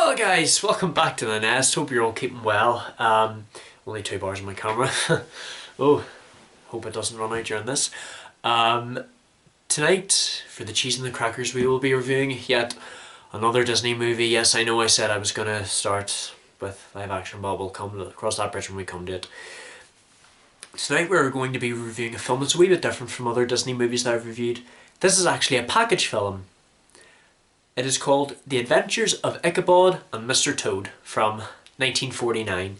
Hello guys, welcome back to the nest. Hope you're all keeping well. Only 2 bars on my camera. Oh, hope it doesn't run out during this. Tonight, for the cheese and the crackers, we will be reviewing yet another Disney movie. Yes, I know I said I was going to start with live action, but we'll come across that bridge when we come to it. Tonight we're going to be reviewing a film that's a wee bit different from other Disney movies that I've reviewed. This is actually a package film. It is called The Adventures of Ichabod and Mr. Toad from 1949.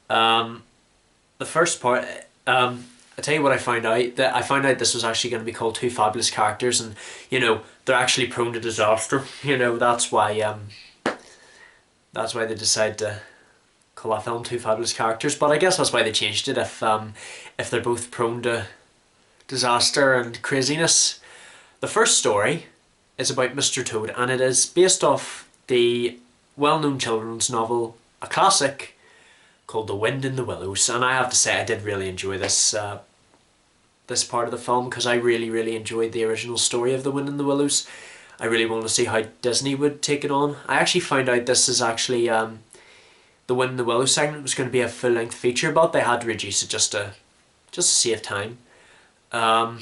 The first part, I'll tell you what I found out. That I found out this was actually going to be called Two Fabulous Characters, and they're actually prone to disaster. That's why they decided to call that film Two Fabulous Characters. But I guess that's why they changed it. If they're both prone to disaster and craziness. The first story is about Mr. Toad, and it is based off the well-known children's novel, a classic, called The Wind in the Willows. And I have to say I did really enjoy this this part of the film, because I really enjoyed the original story of The Wind in the Willows. I really wanted to see how Disney would take it on. I actually found out this is actually The Wind in the Willows segment was going to be a full-length feature, but they had to reduce it just to save time. So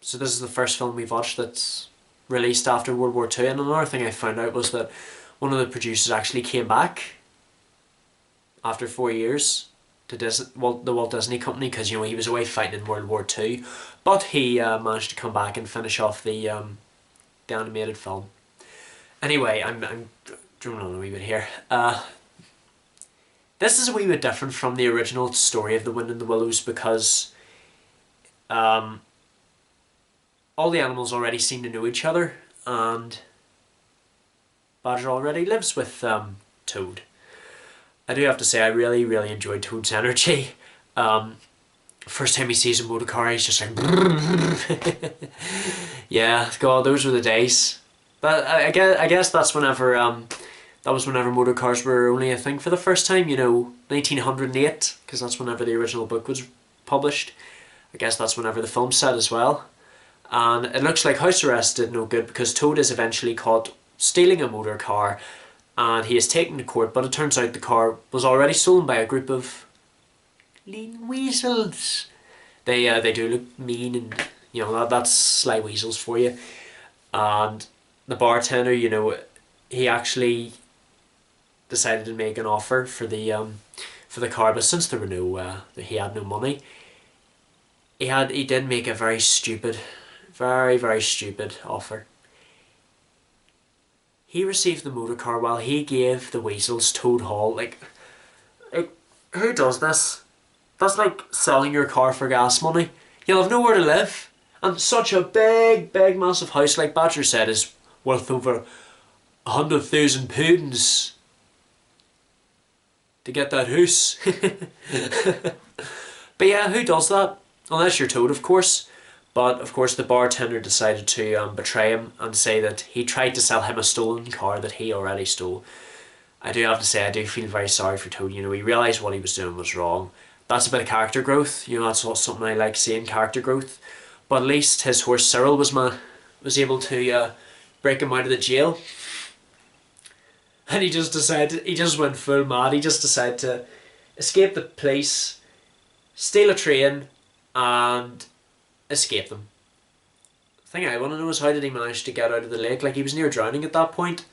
this is the first film we've watched that's released after World War II, and another thing I found out was that one of the producers actually came back after 4 years to the Walt Disney Company, because he was away fighting in World War II, but he managed to come back and finish off the animated film. Anyway, I'm droning on a wee bit here. This is a wee bit different from the original story of The Wind in the Willows, because all the animals already seem to know each other, and Badger already lives with Toad. I do have to say I really enjoyed Toad's energy. First time he sees a motor car, he's just like yeah, God, those were the days. But I guess that's whenever that was whenever motor cars were only a thing for the first time. 1908, because that's whenever the original book was published. I guess that's whenever the film's set as well. And it looks like house arrest did no good, because Toad is eventually caught stealing a motor car, and he is taken to court, but it turns out the car was already stolen by a group of lean weasels. They do look mean, and that's sly weasels for you. And the bartender, he actually decided to make an offer for the car, but since there were he had no money, he did make a very stupid offer. He received the motor car while he gave the weasels Toad Hall. Like, who does this? That's like selling your car for gas money. You'll have nowhere to live. And such a big massive house, like Badger said, is worth over 100,000 pounds to get that house. But yeah, who does that? Unless you're Toad, of course. But of course the bartender decided to betray him and say that he tried to sell him a stolen car that he already stole. I do have to say I do feel very sorry for Toad. He realised what he was doing was wrong. That's a bit of character growth. That's something I like seeing, character growth. But at least his horse Cyril was able to break him out of the jail. And he just went full mad. He just decided to escape the police, steal a train, and escape them. The thing I want to know is, how did he manage to get out of the lake? Like, he was near drowning at that point.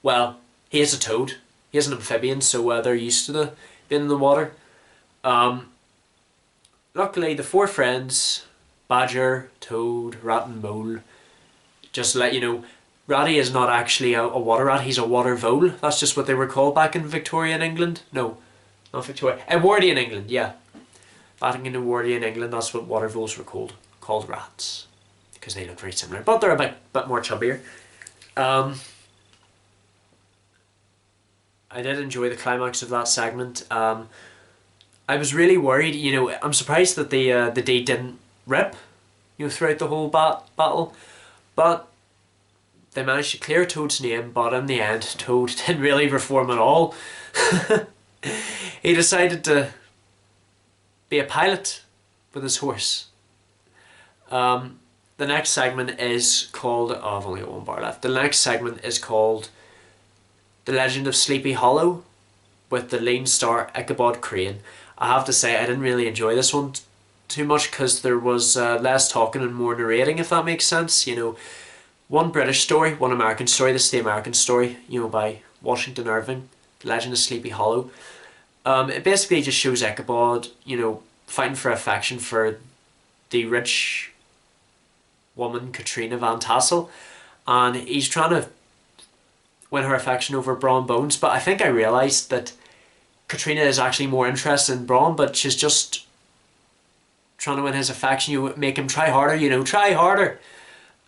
Well, he is a toad. He is an amphibian, so they're used to being in the water. Luckily, the four friends, Badger, Toad, Rat and Mole, just to let you know, Ratty is not actually a water rat, he's a water vole. That's just what they were called back in Victorian England. No, not Victoria. Edwardian England, yeah. Back in Edwardian England, that's what water voles were called rats, because they look very similar, but they're a bit more chubbier. I did enjoy the climax of that segment. I was really worried. I'm surprised that the deed didn't rip, throughout the whole battle, but they managed to clear Toad's name. But in the end, Toad didn't really reform at all. He decided to be a pilot with his horse. The next segment is called, oh, I've only got 1 bar left. The next segment is called The Legend of Sleepy Hollow with the lean star Ichabod Crane. I have to say I didn't really enjoy this one too much because there was less talking and more narrating, if that makes sense. You know, one British story, one American story. This is the American story, you know, by Washington Irving, The Legend of Sleepy Hollow. It basically just shows Ichabod, you know, fighting for affection for the rich woman Katrina Van Tassel, and he's trying to win her affection over Braun Bones. But I think I realised that Katrina is actually more interested in Braun, but she's just trying to win his affection. You make him try harder, you know, try harder.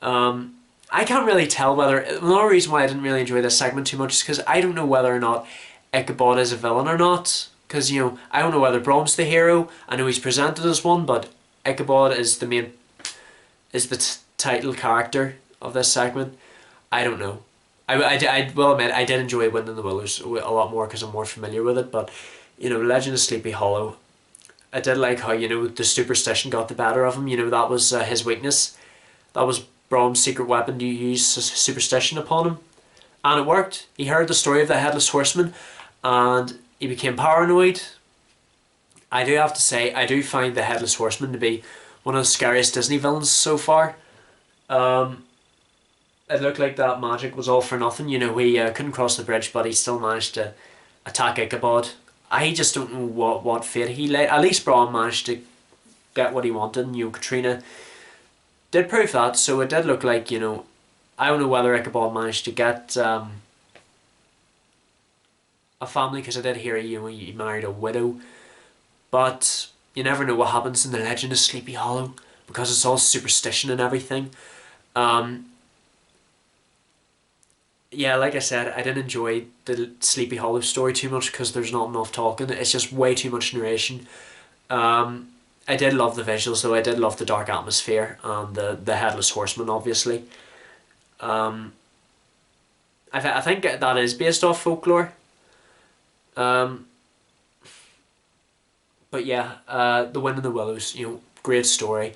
I can't really tell whether... Another reason why I didn't really enjoy this segment too much is because I don't know whether or not Ichabod is a villain or not. Because, you know, I don't know whether Braun's the hero. I know he's presented as one, but Ichabod is the main... is the title character of this segment. I don't know. I will admit I did enjoy Wind in the Willows a lot more because I'm more familiar with it, but you know, Legend of Sleepy Hollow, I did like how, you know, the superstition got the better of him. You know, that was his weakness. That was Braum's secret weapon, to use superstition upon him, and it worked. He heard the story of the Headless Horseman and he became paranoid. I do have to say, I do find the Headless Horseman to be one of the scariest Disney villains so far. It looked like that magic was all for nothing. You know, he couldn't cross the bridge, but he still managed to attack Ichabod. I just don't know what fate he lay. At least Braun managed to get what he wanted, and, you know, Katrina did prove that. So it did look like, you know, I don't know whether Ichabod managed to get a family, because I did hear, you know, he married a widow. But you never know what happens in the Legend of Sleepy Hollow, because it's all superstition and everything. Yeah, like I said, I didn't enjoy the Sleepy Hollow story too much because there's not enough talking. It's just way too much narration. I did love the visuals though. I did love the dark atmosphere and the Headless Horseman, obviously. I think that is based off folklore. But yeah, The Wind in the Willows, you know, great story.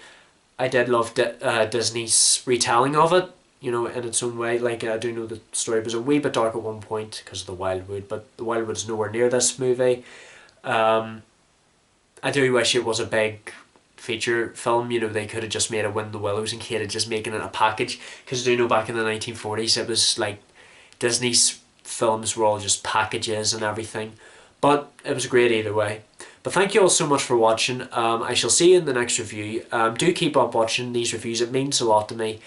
I did love Disney's retelling of it, you know, in its own way. Like, I do know the story was a wee bit dark at one point because of the Wildwood, but the Wildwood's nowhere near this movie. I do wish it was a big feature film. You know, they could have just made a Wind in the Willows and hated just making it a package, because I do know back in the 1940s it was like Disney's films were all just packages and everything, but it was great either way. But thank you all so much for watching. I shall see you in the next review. Do keep up watching these reviews, it means a lot to me.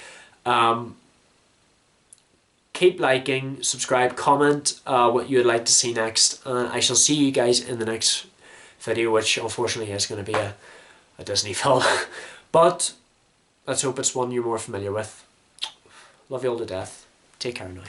Keep liking, subscribe, comment what you would like to see next, and I shall see you guys in the next video, which unfortunately is going to be a Disney film. But let's hope it's one you're more familiar with. Love you all to death. Take care now.